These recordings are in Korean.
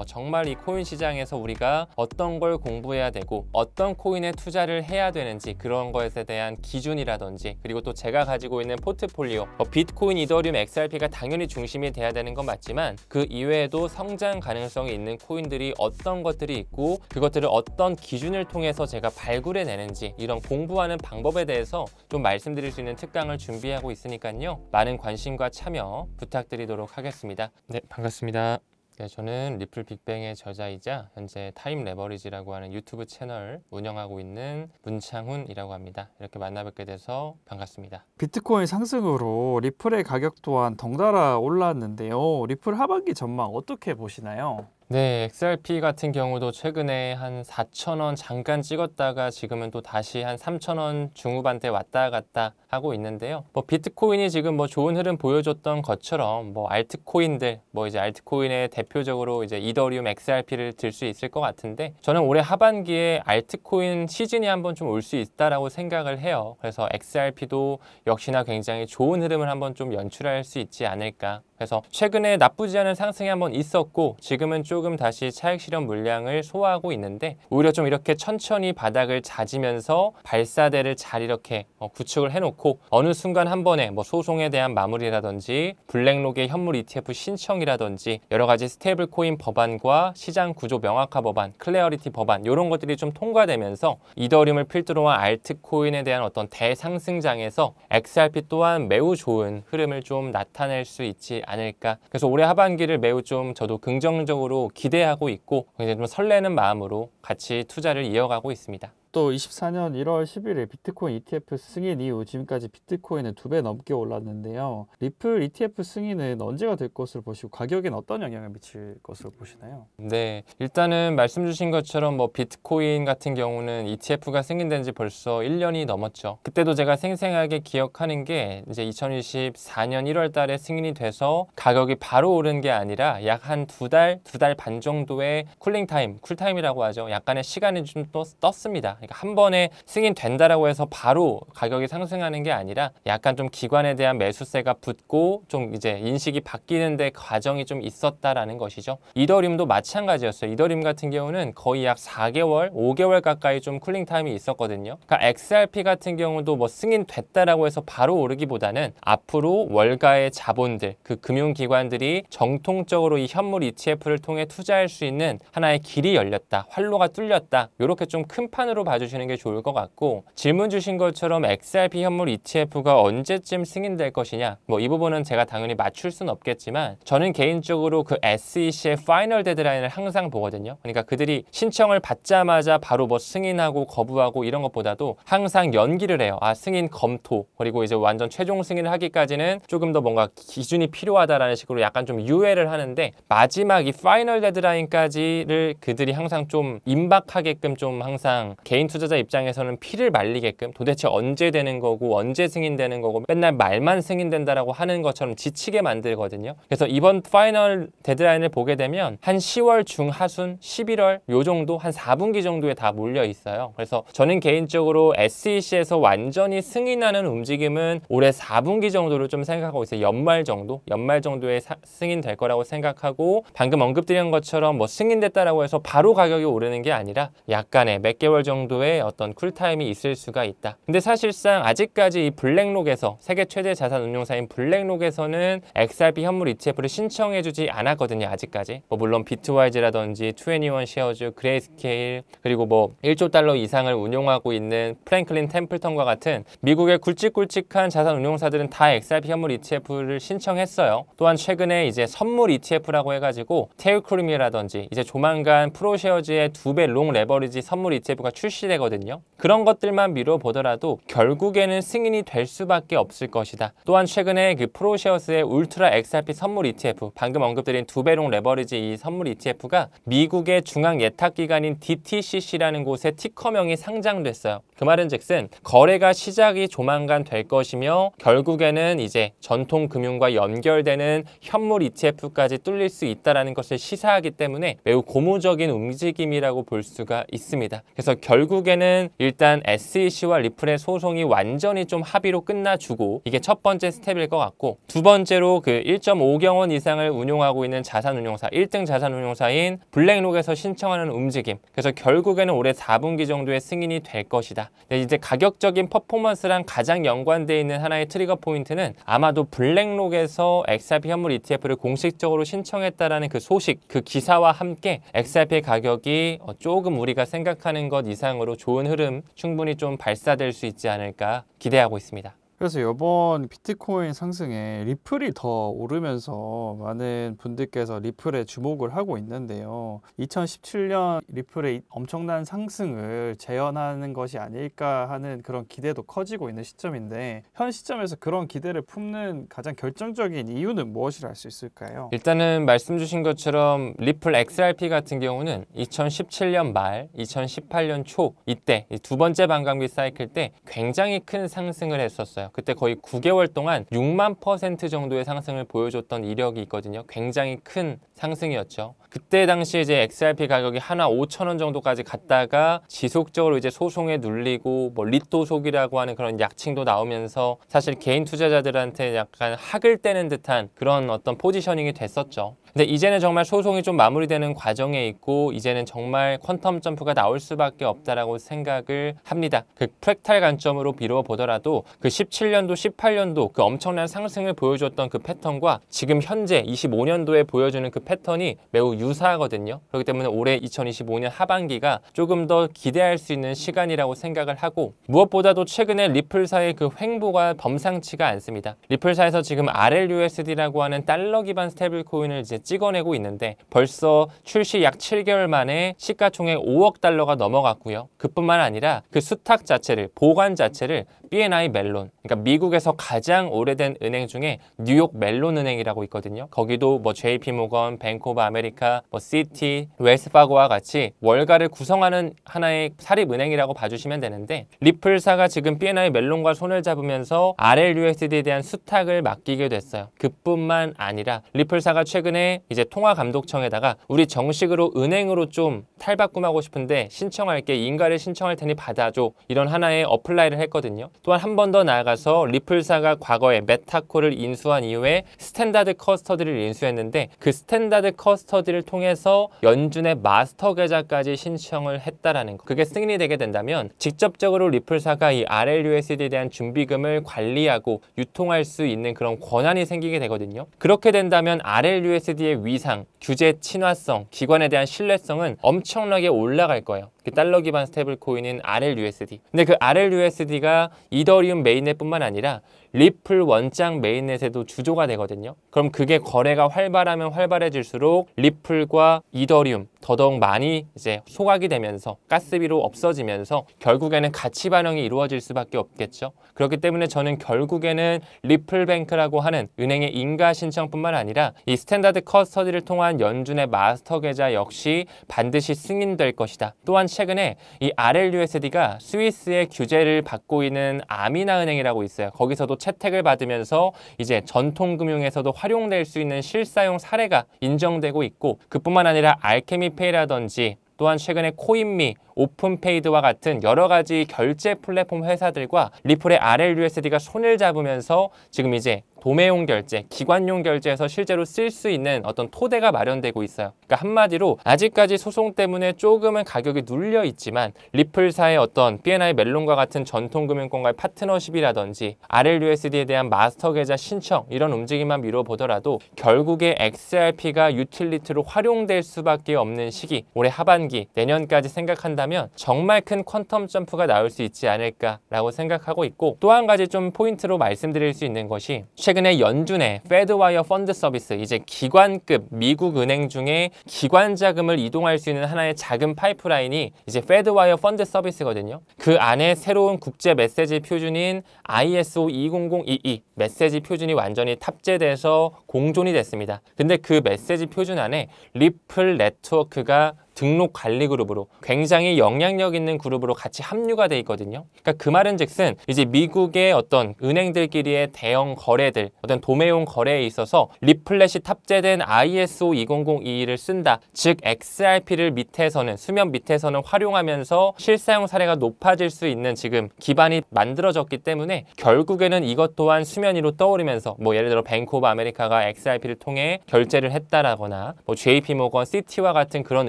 정말 이 코인 시장에서 우리가 어떤 걸 공부해야 되고 어떤 코인에 투자를 해야 되는지 그런 것에 대한 기준이라든지, 그리고 또 제가 가지고 있는 포트폴리오 비트코인, 이더리움, XRP가 당연히 중심이 돼야 되는 건 맞지만 그 이외에도 성장 가능성이 있는 코인들이 어떤 것들이 있고 그것들을 어떤 기준을 통해서 제가 발굴해내는지, 이런 공부하는 방법에 대해서 좀 말씀드릴 수 있는 특강을 준비하고 있으니까요. 많은 관심과 참여 부탁드리도록 하겠습니다. 네, 반갑습니다. 네, 저는 리플 빅뱅의 저자이자 현재 타임 레버리지라고 하는 유튜브 채널 운영하고 있는 문창훈이라고 합니다. 이렇게 만나뵙게 돼서 반갑습니다. 비트코인 상승으로 리플의 가격 또한 덩달아 올랐는데요. 리플 하반기 전망 어떻게 보시나요? 네, XRP 같은 경우도 최근에 한 4,000원 잠깐 찍었다가 지금은 또 다시 한 3,000원 중후반대 왔다 갔다 하고 있는데요. 비트코인이 지금 좋은 흐름 보여줬던 것처럼 알트코인들, 이제 알트코인의 대표적으로 이제 이더리움, XRP를 들 수 있을 것 같은데, 저는 올해 하반기에 알트코인 시즌이 한번 좀 올 수 있다라고 생각을 해요. 그래서 XRP도 역시나 굉장히 좋은 흐름을 한번 좀 연출할 수 있지 않을까. 그래서 최근에 나쁘지 않은 상승이 한번 있었고 지금은 조금 다시 차익 실현 물량을 소화하고 있는데, 오히려 좀 이렇게 천천히 바닥을 다지면서 발사대를 잘 이렇게 구축을 해놓고 어느 순간 한 번에 소송에 대한 마무리라든지 블랙록의 현물 ETF 신청이라든지 여러 가지 스테이블 코인 법안과 시장 구조 명확화 법안, 클래어리티 법안, 이런 것들이 좀 통과되면서 이더리움을 필두로 한 알트코인에 대한 어떤 대상승장에서 XRP 또한 매우 좋은 흐름을 좀 나타낼 수 있지 않을까. 그래서 올해 하반기를 매우 좀 저도 긍정적으로 기대하고 있고 굉장히 좀 설레는 마음으로 같이 투자를 이어가고 있습니다. 또 24년 1월 11일 비트코인 ETF 승인 이후 지금까지 비트코인은 2배 넘게 올랐는데요. 리플 ETF 승인은 언제가 될 것으로 보시고 가격에는 어떤 영향을 미칠 것으로 보시나요? 네, 일단은 말씀 주신 것처럼 비트코인 같은 경우는 ETF가 승인된 지 벌써 1년이 넘었죠. 그때도 제가 생생하게 기억하는 게 이제 2024년 1월 달에 승인이 돼서 가격이 바로 오른 게 아니라 약 한 2달, 2달 반 정도의 쿨링타임, 쿨타임이라고 하죠. 약간의 시간이 좀 또 떴습니다. 그러니까 한 번에 승인된다라고 해서 바로 가격이 상승하는 게 아니라 약간 좀 기관에 대한 매수세가 붙고 좀 이제 인식이 바뀌는 데 과정이 좀 있었다라는 것이죠. 이더리움도 마찬가지였어요. 이더리움 같은 경우는 거의 약 4개월, 5개월 가까이 좀 쿨링 타임이 있었거든요. 그러니까 XRP 같은 경우도 승인됐다라고 해서 바로 오르기보다는 앞으로 월가의 자본들, 그 금융기관들이 정통적으로 이 현물 ETF를 통해 투자할 수 있는 하나의 길이 열렸다, 활로가 뚫렸다, 이렇게 좀 큰 판으로 봐주시는 게 좋을 것 같고, 질문 주신 것처럼 XRP 현물 ETF가 언제쯤 승인될 것이냐, 이 부분은 제가 당연히 맞출 수는 없겠지만 저는 개인적으로 그 SEC의 파이널 데드라인을 항상 보거든요. 그러니까 그들이 신청을 받자마자 바로 승인하고 거부하고 이런 것보다도 항상 연기를 해요. 승인 검토, 그리고 이제 완전 최종 승인을 하기까지는 조금 더 뭔가 기준이 필요하다라는 식으로 약간 좀 유예를 하는데, 마지막 이 파이널 데드라인까지를 그들이 항상 좀 임박하게끔 좀 항상 개인 투자자 입장에서는 피를 말리게끔 도대체 언제 되는 거고 언제 승인되는 거고 맨날 말만 승인된다라고 하는 것처럼 지치게 만들거든요. 그래서 이번 파이널 데드라인을 보게 되면 한 10월 중하순, 11월 요 정도, 한 4분기 정도에 다 몰려 있어요. 그래서 저는 개인적으로 SEC에서 완전히 승인하는 움직임은 올해 4분기 정도로 좀 생각하고 있어요. 연말 정도에 승인될 거라고 생각하고, 방금 언급드린 것처럼 승인됐다라고 해서 바로 가격이 오르는 게 아니라 약간의 몇 개월 정도의 어떤 쿨타임이 있을 수가 있다. 근데 사실상 아직까지 이 블랙록에서, 세계 최대 자산 운용사인 블랙록에서는 XRP 현물 ETF를 신청해주지 않았거든요. 아직까지. 물론 비트와이즈라든지 21 쉐어즈, 그레이스케일, 그리고 1조 달러 이상을 운용하고 있는 프랭클린 템플턴과 같은 미국의 굵직굵직한 자산 운용사들은 다 XRP 현물 ETF를 신청했어요. 또한 최근에 이제 선물 ETF라고 해가지고 테일크림이라든지 이제 조만간 프로쉐어즈의 2배 롱 레버리지 선물 ETF가 출시되거든요. 그런 것들만 미뤄보더라도 결국에는 승인이 될 수밖에 없을 것이다. 또한 최근에 그 프로쉐어스의 울트라 XRP 선물 ETF, 방금 언급드린 2배롱 레버리지 이 선물 ETF가 미국의 중앙 예탁기관인 DTCC라는 곳에 티커명이 상장됐어요. 그 말은 즉슨 거래가 시작이 조만간 될 것이며 결국에는 이제 전통 금융과 연결되는 현물 ETF까지 뚫릴 수 있다는 것을 시사하기 때문에 매우 고무적인 움직임이라고 볼 수가 있습니다. 그래서 결국 결국에는 일단 SEC와 리플의 소송이 완전히 좀 합의로 끝나주고 이게 첫 번째 스텝일 것 같고, 두 번째로 그 1.5경 원 이상을 운용하고 있는 자산운용사 1등 자산운용사인 블랙록에서 신청하는 움직임. 그래서 결국에는 올해 4분기 정도의 승인이 될 것이다. 근데 이제 가격적인 퍼포먼스랑 가장 연관되어 있는 하나의 트리거 포인트는 아마도 블랙록에서 XRP 현물 ETF를 공식적으로 신청했다라는 그 소식, 그 기사와 함께 XRP의 가격이 조금 우리가 생각하는 것 이상으로 좋은 흐름 충분히 좀 발사될 수 있지 않을까 기대하고 있습니다. 그래서 이번 비트코인 상승에 리플이 더 오르면서 많은 분들께서 리플에 주목을 하고 있는데요. 2017년 리플의 엄청난 상승을 재현하는 것이 아닐까 하는 그런 기대도 커지고 있는 시점인데, 현 시점에서 그런 기대를 품는 가장 결정적인 이유는 무엇이라 할 수 있을까요? 일단은 말씀 주신 것처럼 리플 XRP 같은 경우는 2017년 말, 2018년 초 이때 두 번째 반감기 사이클 때 굉장히 큰 상승을 했었어요. 그때 거의 9개월 동안 6만% 정도의 상승을 보여줬던 이력이 있거든요. 굉장히 큰 상승이었죠. 그때 당시 이제 XRP 가격이 하나 5,000원 정도까지 갔다가 지속적으로 이제 소송에 눌리고 뭐 리또속이라고 하는 그런 약칭도 나오면서 사실 개인 투자자들한테 약간 학을 떼는 듯한 그런 어떤 포지셔닝이 됐었죠. 근데 이제는 정말 소송이 좀 마무리되는 과정에 있고 이제는 정말 퀀텀 점프가 나올 수밖에 없다라고 생각을 합니다. 그 프랙탈 관점으로 미뤄보더라도 그 17년도, 18년도 그 엄청난 상승을 보여줬던 그 패턴과 지금 현재 25년도에 보여주는 그 패턴이 매우 유사하거든요. 그렇기 때문에 올해 2025년 하반기가 조금 더 기대할 수 있는 시간이라고 생각을 하고, 무엇보다도 최근에 리플사의 그 횡보가 범상치가 않습니다. 리플사에서 지금 RLUSD라고 하는 달러 기반 스테이블 코인을 이제 찍어내고 있는데 벌써 출시 약 7개월 만에 시가총액 5억 달러가 넘어갔고요. 그뿐만 아니라 그 수탁 자체를, 보관 자체를 BNI 멜론, 그러니까 미국에서 가장 오래된 은행 중에 뉴욕 멜론 은행이라고 있거든요. 거기도 뭐 JP 모건, 뱅크 오브 아메리카, 뭐 시티, 웰스파고와 같이 월가를 구성하는 하나의 사립 은행이라고 봐주시면 되는데, 리플사가 지금 BNI 멜론과 손을 잡으면서 RLUSD에 대한 수탁을 맡기게 됐어요. 그뿐만 아니라 리플사가 최근에 이제 통화감독청에다가 우리 정식으로 은행으로 좀 탈바꿈하고 싶은데 신청할게, 인가를 신청할 테니 받아줘, 이런 하나의 어플라이를 했거든요. 또한 한 번 더 나아가서 리플사가 과거에 메타코를 인수한 이후에 스탠다드 커스터디를 인수했는데 그 스탠다드 커스터디를 통해서 연준의 마스터 계좌까지 신청을 했다라는 거. 그게 승인이 되게 된다면 직접적으로 리플사가 이 RLUSD에 대한 준비금을 관리하고 유통할 수 있는 그런 권한이 생기게 되거든요. 그렇게 된다면 RLUSD의 위상, 규제 친화성, 기관에 대한 신뢰성은 엄청나게 올라갈 거예요. 그 달러 기반 스테이블 코인인 RLUSD. 근데 그 RLUSD가 이더리움 메인넷뿐만 아니라 리플 원장 메인넷에도 주조가 되거든요. 그럼 그게 거래가 활발하면 활발해질수록 리플과 이더리움 더더욱 많이 이제 소각이 되면서 가스비로 없어지면서 결국에는 가치 반영이 이루어질 수밖에 없겠죠. 그렇기 때문에 저는 결국에는 리플뱅크라고 하는 은행의 인가 신청뿐만 아니라 이 스탠다드 커스터디를 통한 연준의 마스터 계좌 역시 반드시 승인될 것이다. 또한 최근에 이 RLUSD가 스위스의 규제를 받고 있는 아미나 은행이라고 있어요. 거기서도 채택을 받으면서 이제 전통금융에서도 활용될 수 있는 실사용 사례가 인정되고 있고, 그뿐만 아니라 알케미페이라든지 또한 최근에 코인미, 오픈페이드와 같은 여러 가지 결제 플랫폼 회사들과 리플의 RLUSD가 손을 잡으면서 지금 이제 도매용 결제, 기관용 결제에서 실제로 쓸 수 있는 어떤 토대가 마련되고 있어요. 그러니까 한마디로 아직까지 소송 때문에 조금은 가격이 눌려 있지만 리플사의 어떤 BNI 멜론과 같은 전통금융권과의 파트너십이라든지 RLUSD에 대한 마스터 계좌 신청, 이런 움직임만 미뤄보더라도 결국에 XRP가 유틸리티로 활용될 수밖에 없는 시기, 올해 하반기, 내년까지 생각한다면 정말 큰 퀀텀 점프가 나올 수 있지 않을까라고 생각하고 있고, 또 한 가지 좀 포인트로 말씀드릴 수 있는 것이 최근에 연준의 페드와이어 펀드 서비스, 이제 기관급 미국 은행 중에 기관 자금을 이동할 수 있는 하나의 작은 파이프라인이 이제 페드와이어 펀드 서비스거든요. 그 안에 새로운 국제 메시지 표준인 ISO 20022 메시지 표준이 완전히 탑재돼서 공존이 됐습니다. 근데 그 메시지 표준 안에 리플 네트워크가 등록 관리 그룹으로 굉장히 영향력 있는 그룹으로 같이 합류가 돼 있거든요. 그러니까 그 말은즉슨 이제 미국의 어떤 은행들끼리의 대형 거래들, 어떤 도매용 거래에 있어서 리플렛이 탑재된 ISO 20022를 쓴다. 즉 XRP를 밑에서는 수면 밑에서는 활용하면서 실사용 사례가 높아질 수 있는 지금 기반이 만들어졌기 때문에 결국에는 이것 또한 수면 위로 떠오르면서 뭐 예를 들어 뱅크 오브 아메리카가 XRP를 통해 결제를 했다라거나 뭐 JP모건, 시티와 같은 그런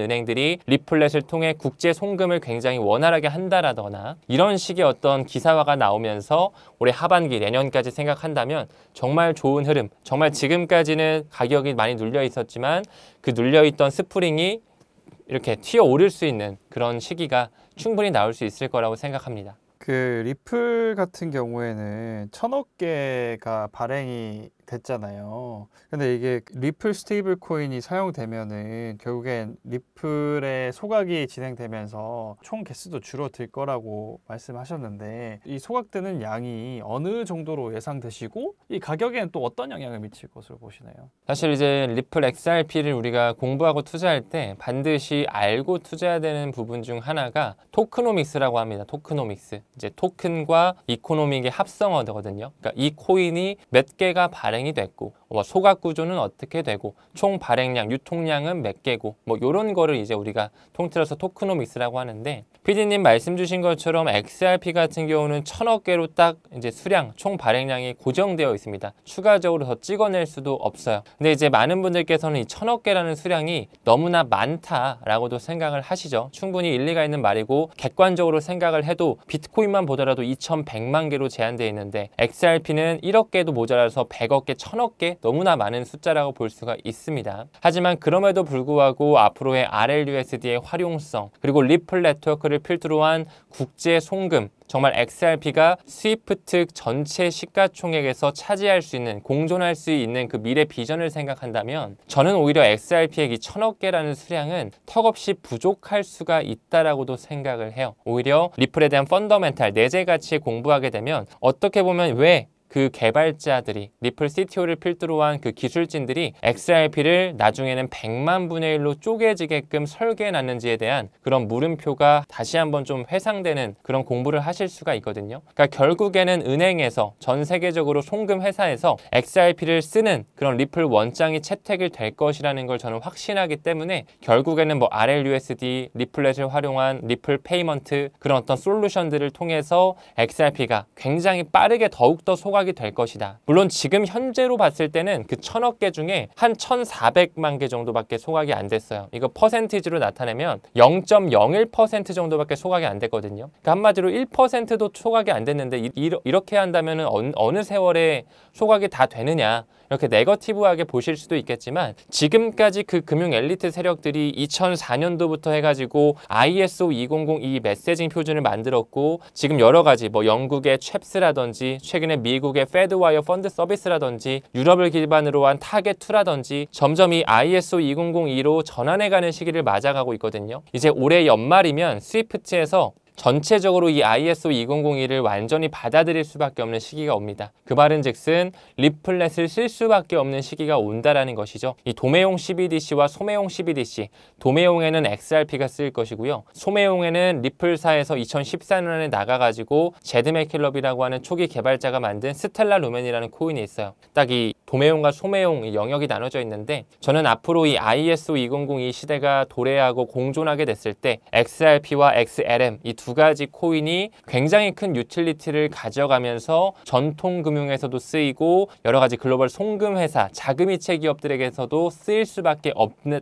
은행들이 리플렛을 통해 국제 송금을 굉장히 원활하게 한다라거나 이런 식의 어떤 기사화가 나오면서 올해 하반기 내년까지 생각한다면 정말 좋은 흐름, 정말 지금까지는 가격이 많이 눌려 있었지만 그 눌려 있던 스프링이 이렇게 튀어 오를 수 있는 그런 시기가 충분히 나올 수 있을 거라고 생각합니다. 그 리플 같은 경우에는 1,000억 개가 발행이 됐잖아요. 근데 이게 리플 스테이블 코인이 사용되면은 결국엔 리플의 소각이 진행되면서 총 개수도 줄어들 거라고 말씀하셨는데 이 소각되는 양이 어느 정도로 예상되시고 이 가격에는 또 어떤 영향을 미칠 것으로 보시나요? 사실 이제 리플 XRP를 우리가 공부하고 투자할 때 반드시 알고 투자해야 되는 부분 중 하나가 토크노믹스라고 합니다. 토크노믹스. 이제 토큰과 이코노믹의 합성어거든요. 그러니까 이 코인이 몇 개가 발행이 됐고 소각 구조는 어떻게 되고 총 발행량, 유통량은 몇 개고 뭐 이런 거를 이제 우리가 통틀어서 토크노믹스라고 하는데 PD님 말씀 주신 것처럼 XRP 같은 경우는 1,000억 개로 딱 이제 수량, 총 발행량이 고정되어 있습니다. 추가적으로 더 찍어낼 수도 없어요. 근데 이제 많은 분들께서는 이 1,000억 개라는 수량이 너무나 많다라고도 생각을 하시죠. 충분히 일리가 있는 말이고 객관적으로 생각을 해도 비트코인만 보더라도 2,100만 개로 제한되어 있는데 XRP는 1억 개도 모자라서 100억 개, 1,000억 개 너무나 많은 숫자라고 볼 수가 있습니다. 하지만 그럼에도 불구하고 앞으로의 RLUSD의 활용성 그리고 리플 네트워크를 필두로 한 국제 송금 정말 XRP가 스위프트 전체 시가총액에서 차지할 수 있는 공존할 수 있는 그 미래 비전을 생각한다면 저는 오히려 XRP의 이 1,000억 개라는 수량은 턱없이 부족할 수가 있다라고도 생각을 해요. 오히려 리플에 대한 펀더멘탈 내재 가치에 공부하게 되면 어떻게 보면 왜 그 개발자들이 리플 CTO를 필두로 한 그 기술진들이 XRP를 나중에는 100만 분의 1로 쪼개지게끔 설계해놨는지에 대한 그런 물음표가 다시 한번 좀 회상되는 그런 공부를 하실 수가 있거든요. 그러니까 결국에는 은행에서 전 세계적으로 송금 회사에서 XRP를 쓰는 그런 리플 원장이 채택이 될 것이라는 걸 저는 확신하기 때문에 결국에는 뭐 RLUSD, 리플렛을 활용한 리플 페이먼트 그런 어떤 솔루션들을 통해서 XRP가 굉장히 빠르게 더욱더 소각이 될 것이다. 물론 지금 현재로 봤을 때는 그 1,000억 개 중에 한 1,400만 개 정도밖에 소각이 안 됐어요. 이거 퍼센티지로 나타내면 0.01% 정도밖에 소각이 안 됐거든요. 그러니까 한마디로 1%도 소각이 안 됐는데 이렇게 한다면 어느 세월에 소각이 다 되느냐 이렇게 네거티브하게 보실 수도 있겠지만 지금까지 그 금융 엘리트 세력들이 2004년도부터 해가지고 ISO 2002 메시징 표준을 만들었고 지금 여러 가지 뭐 영국의 챕스라든지 최근에 미국의 페드와이어 펀드 서비스라든지 유럽을 기반으로 한 타겟2라든지 점점 이 ISO 2002로 전환해가는 시기를 맞아가고 있거든요. 이제 올해 연말이면 스위프트에서 전체적으로 이 ISO 2002를 완전히 받아들일 수밖에 없는 시기가 옵니다. 그 말은즉슨 리플렛을 쓸 수밖에 없는 시기가 온다라는 것이죠. 이 도매용 CBDC와 소매용 CBDC, 도매용에는 XRP가 쓰일 것이고요. 소매용에는 리플사에서 2014년에 나가가지고 제드 맥킬럽이라고 하는 초기 개발자가 만든 스텔라 루멘이라는 코인이 있어요. 딱 이 도매용과 소매용 영역이 나눠져 있는데 저는 앞으로 이 ISO 2002 시대가 도래하고 공존하게 됐을 때 XRP와 XLM 이 두 가지 코인이 굉장히 큰 유틸리티를 가져가면서 전통 금융에서도 쓰이고 여러 가지 글로벌 송금 회사, 자금이체 기업들에게서도 쓰일 수밖에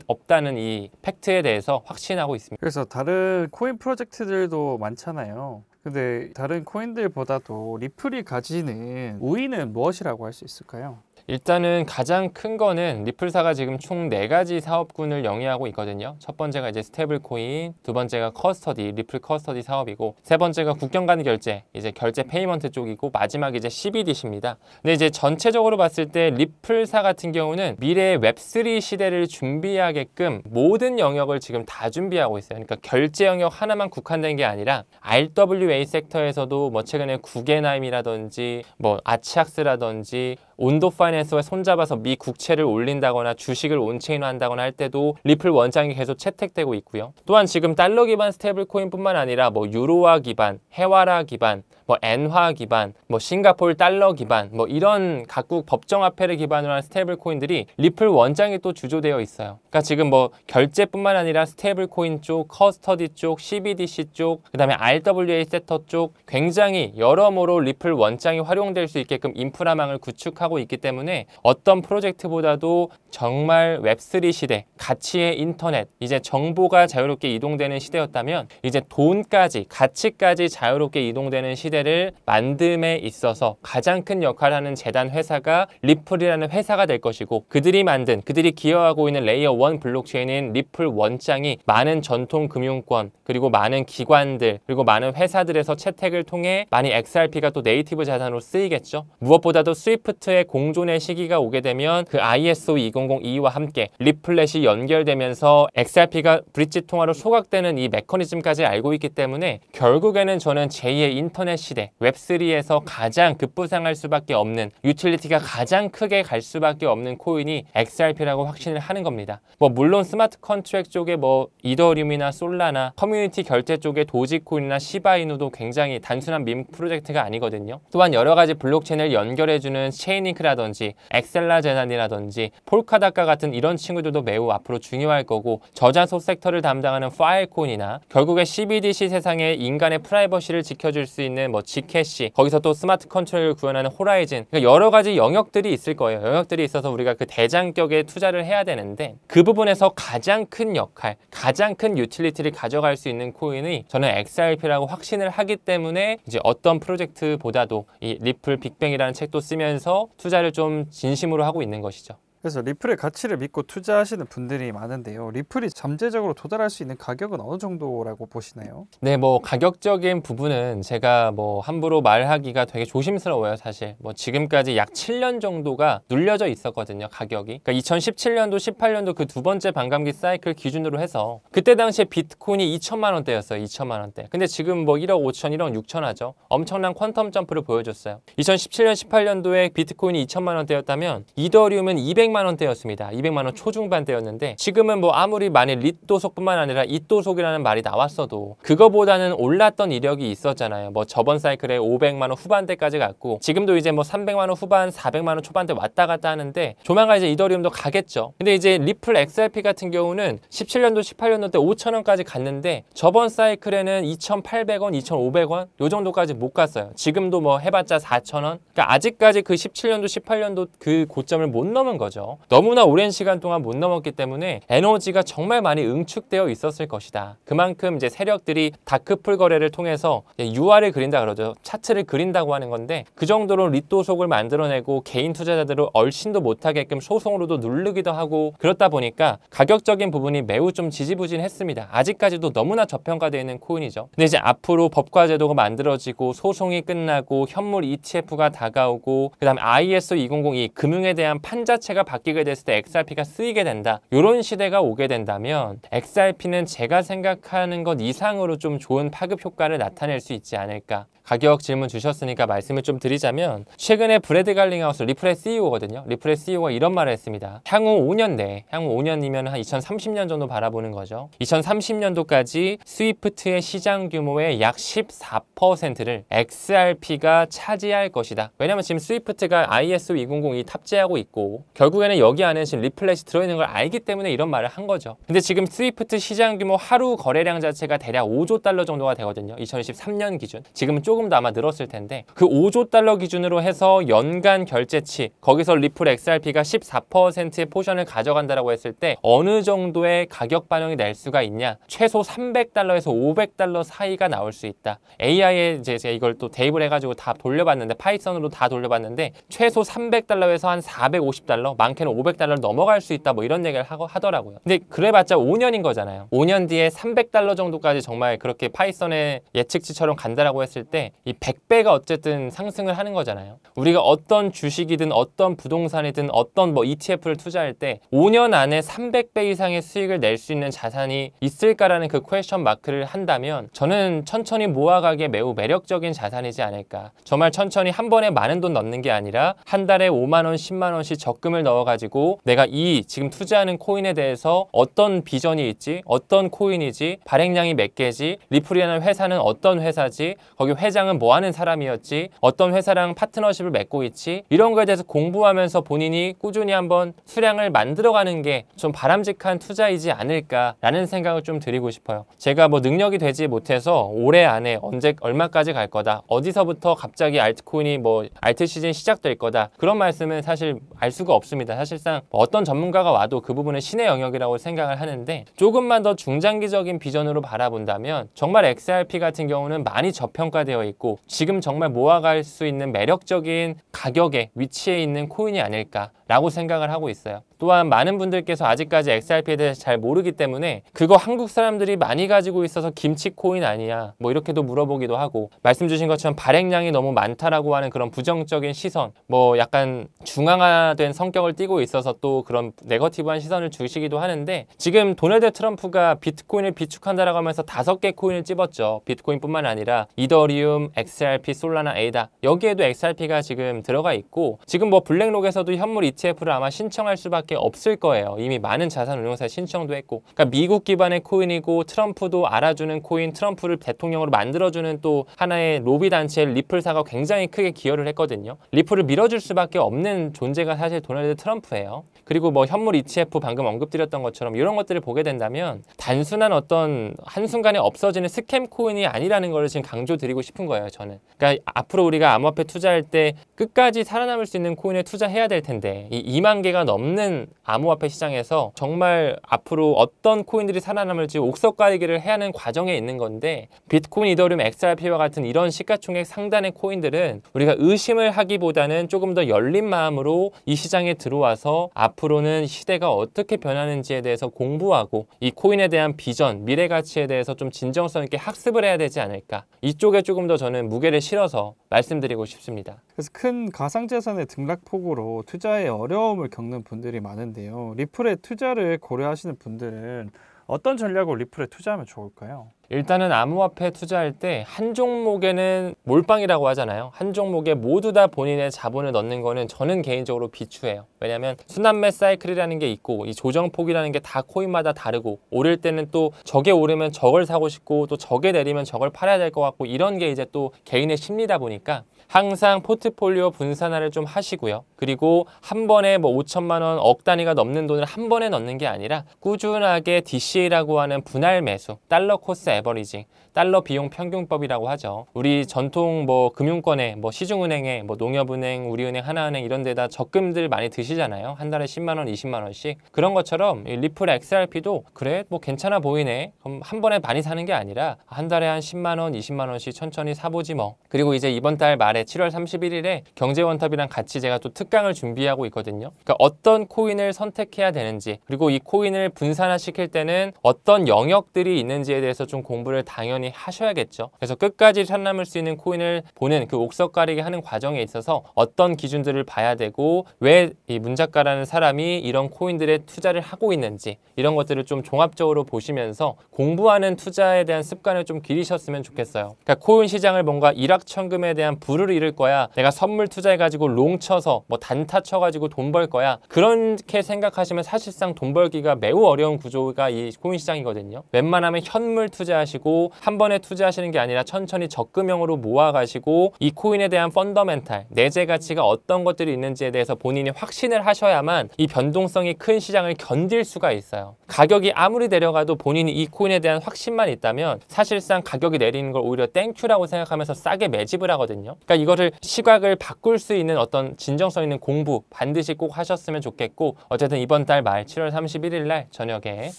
없다는 이 팩트에 대해서 확신하고 있습니다. 그래서 다른 코인 프로젝트들도 많잖아요. 근데 다른 코인들보다도 리플이 가지는 우위는 무엇이라고 할 수 있을까요? 일단은 가장 큰 거는 리플사가 지금 총 4가지 사업군을 영위하고 있거든요. 첫 번째가 이제 스테이블 코인, 두 번째가 커스터디, 리플 커스터디 사업이고 세 번째가 국경 간 결제, 이제 결제 페이먼트 쪽이고 마지막 이제 CBDC입니다. 근데 이제 전체적으로 봤을 때 리플사 같은 경우는 미래의 웹3 시대를 준비하게끔 모든 영역을 지금 다 준비하고 있어요. 그러니까 결제 영역 하나만 국한된 게 아니라 RWA 섹터에서도 뭐 최근에 구겐하임이라든지 뭐 아치악스라든지 온도 파이낸스 바이낸스와 손잡아서 미 국채를 올린다거나 주식을 온체인화한다거나 할 때도 리플 원장이 계속 채택되고 있고요. 또한 지금 달러 기반 스테이블 코인뿐만 아니라 뭐 유로화 기반, 해와라 기반, 뭐 엔화 기반, 뭐 싱가포르 달러 기반, 뭐 이런 각국 법정화폐를 기반으로 한 스테이블 코인들이 리플 원장이 또 주조되어 있어요. 그러니까 지금 뭐 결제뿐만 아니라 스테이블 코인 쪽, 커스터디 쪽, CBDC 쪽, 그다음에 RWA 세터 쪽 굉장히 여러모로 리플 원장이 활용될 수 있게끔 인프라망을 구축하고 있기 때문에 어떤 프로젝트보다도 정말 웹3 시대, 가치의 인터넷, 이제 정보가 자유롭게 이동되는 시대였다면 이제 돈까지, 가치까지 자유롭게 이동되는 시대를 만듦에 있어서 가장 큰 역할을 하는 재단 회사가 리플이라는 회사가 될 것이고, 그들이 만든, 그들이 기여하고 있는 레이어 1 블록체인인 리플 원장이 많은 전통 금융권, 그리고 많은 기관들, 그리고 많은 회사들에서 채택을 통해 많이 XRP가 또 네이티브 자산으로 쓰이겠죠. 무엇보다도 스위프트의 공존의 시기가 오게 되면 그 ISO 2002와 함께 리플렛이 연결되면서 XRP가 브릿지 통화로 소각되는 이 메커니즘까지 알고 있기 때문에 결국에는 저는 제2의 인터넷 시대, 웹3에서 가장 급부상할 수밖에 없는, 유틸리티가 가장 크게 갈 수밖에 없는 코인이 XRP라고 확신을 하는 겁니다. 뭐 물론 스마트 컨트랙 쪽에 뭐 이더리움이나 솔라나 커뮤니티 결제 쪽에 도지코인이나 시바이누도 굉장히 단순한 밈 프로젝트가 아니거든요. 또한 여러 가지 블록체인을 연결해주는 체인링크라든지 엑셀라 재단이라든지 폴카닷과 같은 이런 친구들도 매우 앞으로 중요할 거고, 저자소 섹터를 담당하는 파일코인이나 결국에 CBDC 세상에 인간의 프라이버시를 지켜줄 수 있는 뭐 G캐시, 거기서 또 스마트 컨트롤을 구현하는 호라이즌, 그러니까 여러 가지 영역들이 있을 거예요. 영역들이 있어서 우리가 그 대장격에 투자를 해야 되는데, 그 부분에서 가장 큰 역할, 가장 큰 유틸리티를 가져갈 수 있는 코인이 저는 XRP라고 확신을 하기 때문에 이제 어떤 프로젝트보다도 이 리플 빅뱅이라는 책도 쓰면서 투자를 좀 진심으로 하고 있는 것이죠. 그래서 리플의 가치를 믿고 투자하시는 분들이 많은데요. 리플이 잠재적으로 도달할 수 있는 가격은 어느 정도라고 보시나요? 네, 뭐 가격적인 부분은 제가 뭐 함부로 말하기가 되게 조심스러워요, 사실. 뭐 지금까지 약 7년 정도가 눌려져 있었거든요, 가격이. 그러니까 2017년도, 18년도 그 두 번째 반감기 사이클 기준으로 해서 그때 당시에 비트코인이 2천만 원대였어요, 2천만 원대. 근데 지금 뭐 1억 5천, 1억 6천 하죠. 엄청난 퀀텀 점프를 보여줬어요. 2017년, 18년도에 비트코인이 2천만 원대였다면 이더리움은 200만 원대였습니다. 200만 원 초중반대였는데 지금은 뭐 아무리 많이 릿도속뿐만 아니라 잇도속이라는 말이 나왔어도 그거보다는 올랐던 이력이 있었잖아요. 뭐 저번 사이클에 500만 원 후반대까지 갔고 지금도 이제 뭐 300만 원 후반, 400만 원 초반대 왔다 갔다 하는데 조만간 이제 이더리움도 가겠죠. 근데 이제 리플 XRP 같은 경우는 17년도, 18년도 때 5천 원까지 갔는데 저번 사이클에는 2,800원, 2,500원 요 정도까지 못 갔어요. 지금도 뭐 해봤자 4천 원. 그러니까 아직까지 그 17년도, 18년도 그 고점을 못 넘은 거죠. 너무나 오랜 시간 동안 못 넘었기 때문에 에너지가 정말 많이 응축되어 있었을 것이다. 그만큼 이제 세력들이 다크풀 거래를 통해서 UR을 그린다 그러죠. 차트를 그린다고 하는 건데 그 정도로 릿도속을 만들어내고 개인 투자자들을 얼씬도 못하게끔 소송으로도 누르기도 하고 그렇다 보니까 가격적인 부분이 매우 좀 지지부진했습니다. 아직까지도 너무나 저평가되어 있는 코인이죠. 근데 이제 앞으로 법과 제도가 만들어지고 소송이 끝나고 현물 ETF가 다가오고 그 다음에 ISO 2002 금융에 대한 판 자체가 바뀌게 됐을 때 XRP가 쓰이게 된다. 이런 시대가 오게 된다면 XRP는 제가 생각하는 것 이상으로 좀 좋은 파급 효과를 나타낼 수 있지 않을까. 가격 질문 주셨으니까 말씀을 좀 드리자면 최근에 브래드 갈링하우스 리플의 CEO거든요. 리플의 CEO가 이런 말을 했습니다. 향후 5년 내에, 향후 5년이면 한 2030년 정도 바라보는 거죠. 2030년도까지 스위프트의 시장 규모의 약 14%를 XRP가 차지할 것이다. 왜냐면 지금 스위프트가 ISO 2002 탑재하고 있고 결국에는 여기 안에 지금 리플렛이 들어있는 걸 알기 때문에 이런 말을 한 거죠. 근데 지금 스위프트 시장 규모 하루 거래량 자체가 대략 5조 달러 정도가 되거든요. 2023년 기준. 지금은 조금 더 아마 늘었을 텐데 그 5조 달러 기준으로 해서 연간 결제치 거기서 리플 XRP가 14%의 포션을 가져간다라고 했을 때 어느 정도의 가격 반영이 낼 수가 있냐? 최소 300달러에서 500달러 사이가 나올 수 있다. AI에 이제 제가 이걸 또 대입을 해가지고 다 돌려봤는데 파이썬으로 다 돌려봤는데 최소 300달러에서 한 450달러, 많게는 500달러를 넘어갈 수 있다. 뭐 이런 얘기를 하더라고요. 근데 그래봤자 5년인 거잖아요. 5년 뒤에 300달러 정도까지 정말 그렇게 파이썬의 예측치처럼 간다라고 했을 때 때 이 100배가 어쨌든 상승을 하는 거잖아요. 우리가 어떤 주식이든 어떤 부동산이든 어떤 뭐 ETF를 투자할 때 5년 안에 300배 이상의 수익을 낼 수 있는 자산이 있을까라는 그 퀘스천 마크를 한다면 저는 천천히 모아가기에 매우 매력적인 자산이지 않을까. 정말 천천히 한 번에 많은 돈 넣는 게 아니라 한 달에 5만 원, 10만 원씩 적금을 넣어가지고 내가 이 지금 투자하는 코인에 대해서 어떤 비전이 있지, 어떤 코인이지, 발행량이 몇 개지, 리플이라는 회사는 어떤 회사지, 거기 회장은 뭐 하는 사람이었지, 어떤 회사랑 파트너십을 맺고 있지, 이런 거에 대해서 공부하면서 본인이 꾸준히 한번 수량을 만들어가는 게 좀 바람직한 투자이지 않을까라는 생각을 좀 드리고 싶어요. 제가 뭐 능력이 되지 못해서 올해 안에 언제 얼마까지 갈 거다, 어디서부터 갑자기 알트코인이 뭐 알트 시즌이 시작될 거다, 그런 말씀은 사실 알 수가 없습니다. 사실상 어떤 전문가가 와도 그 부분은 신의 영역이라고 생각을 하는데, 조금만 더 중장기적인 비전으로 바라본다면 정말 XRP 같은 경우는 많이 저평가되어 있고 지금 정말 모아갈 수 있는 매력적인 가격에 위치해 있는 코인이 아닐까라고 생각을 하고 있어요. 또한 많은 분들께서 아직까지 XRP에 대해서 잘 모르기 때문에 그거 한국 사람들이 많이 가지고 있어서 김치 코인 아니야, 뭐 이렇게도 물어보기도 하고, 말씀 주신 것처럼 발행량이 너무 많다라고 하는 그런 부정적인 시선, 뭐 약간 중앙화된 성격을 띠고 있어서 또 그런 네거티브한 시선을 주시기도 하는데, 지금 도널드 트럼프가 비트코인을 비축한다라고 하면서 5개 코인을 찝었죠. 비트코인뿐만 아니라 이더리움, XRP, 솔라나, 에이다, 여기에도 XRP가 지금 들어가 있고, 지금 뭐 블랙록에서도 현물 ETF를 아마 신청할 수밖에 없을 거예요. 이미 많은 자산운용사에 신청도 했고. 그러니까 미국 기반의 코인이고 트럼프도 알아주는 코인, 트럼프를 대통령으로 만들어주는 또 하나의 로비 단체 리플사가 굉장히 크게 기여를 했거든요. 리플을 밀어줄 수밖에 없는 존재가 사실 도널드 트럼프예요. 그리고 뭐 현물 ETF 방금 언급드렸던 것처럼 이런 것들을 보게 된다면 단순한 어떤 한순간에 없어지는 스캠 코인이 아니라는 걸 지금 강조드리고 싶은 거예요, 저는. 그러니까 앞으로 우리가 암호화폐 투자할 때 끝까지 살아남을 수 있는 코인에 투자해야 될 텐데, 이 2만 개가 넘는 암호화폐 시장에서 정말 앞으로 어떤 코인들이 살아남을지 옥석가리기를 해야 하는 과정에 있는 건데, 비트코인, 이더리움, XRP와 같은 이런 시가총액 상단의 코인들은 우리가 의심을 하기보다는 조금 더 열린 마음으로 이 시장에 들어와서 앞으로는 시대가 어떻게 변하는지에 대해서 공부하고 이 코인에 대한 비전, 미래 가치에 대해서 좀 진정성 있게 학습을 해야 되지 않을까, 이쪽에 조금 더 저는 무게를 실어서 말씀드리고 싶습니다. 그래서 큰 가상자산의 등락폭으로 투자에 어려움을 겪는 분들이 많은데요. 리플에 투자를 고려하시는 분들은 어떤 전략으로 리플에 투자하면 좋을까요? 일단은 암호화폐 투자할 때 한 종목에는 몰빵이라고 하잖아요. 한 종목에 모두 다 본인의 자본을 넣는 거는 저는 개인적으로 비추해요. 왜냐하면 순환매 사이클이라는 게 있고 이 조정폭이라는 게 다 코인마다 다르고, 오를 때는 또 저게 오르면 저걸 사고 싶고 또 저게 내리면 저걸 팔아야 될 것 같고, 이런 게 이제 또 개인의 심리다 보니까 항상 포트폴리오 분산화를 좀 하시고요. 그리고 한 번에 뭐 5천만 원, 억 단위가 넘는 돈을 한 번에 넣는 게 아니라 꾸준하게 DCA라고 하는 분할 매수, 달러 코스트 에버리징, 달러 비용 평균법이라고 하죠. 우리 전통 뭐 금융권에 뭐 시중은행에 뭐 농협은행, 우리은행, 하나은행 이런 데다 적금들 많이 드시잖아요. 한 달에 10만 원, 20만 원씩. 그런 것처럼 이 리플 XRP도 그래 뭐 괜찮아 보이네, 그럼 한 번에 많이 사는 게 아니라 한 달에 한 10만 원, 20만 원씩 천천히 사보지 뭐. 그리고 이제 이번 달 말에 7월 31일에 경제원탑이랑 같이 제가 또 특강을 준비하고 있거든요. 그러니까 어떤 코인을 선택해야 되는지, 그리고 이 코인을 분산화시킬 때는 어떤 영역들이 있는지에 대해서 좀 공부를 당연히 하셔야겠죠. 그래서 끝까지 살아남을 수 있는 코인을 보는 그 옥석 가리기 하는 과정에 있어서 어떤 기준들을 봐야 되고, 왜 이 문작가라는 사람이 이런 코인들에 투자를 하고 있는지, 이런 것들을 좀 종합적으로 보시면서 공부하는 투자에 대한 습관을 좀 기르셨으면 좋겠어요. 그러니까 코인 시장을 뭔가 일확천금에 대한 부를 잃을 거야, 내가 선물 투자해가지고 롱 쳐서 뭐 단타 쳐가지고 돈 벌 거야, 그렇게 생각하시면 사실상 돈 벌기가 매우 어려운 구조가 이 코인 시장이거든요. 웬만하면 현물 투자하시고 한 번에 투자하시는 게 아니라 천천히 적금형으로 모아가시고 이 코인에 대한 펀더멘탈, 내재 가치가 어떤 것들이 있는지에 대해서 본인이 확신을 하셔야만 이 변동성이 큰 시장을 견딜 수가 있어요. 가격이 아무리 내려가도 본인이 이 코인에 대한 확신만 있다면 사실상 가격이 내리는 걸 오히려 땡큐라고 생각하면서 싸게 매집을 하거든요. 그러니까 이거를 시각을 바꿀 수 있는 어떤 진정성 있는 공부 반드시 꼭 하셨으면 좋겠고, 어쨌든 이번 달 말 7월 31일 날 저녁에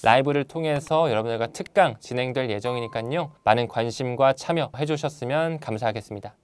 라이브를 통해서 여러분들과 특강 진행될 예정이니까요. 많은 관심과 참여해 주셨으면 감사하겠습니다.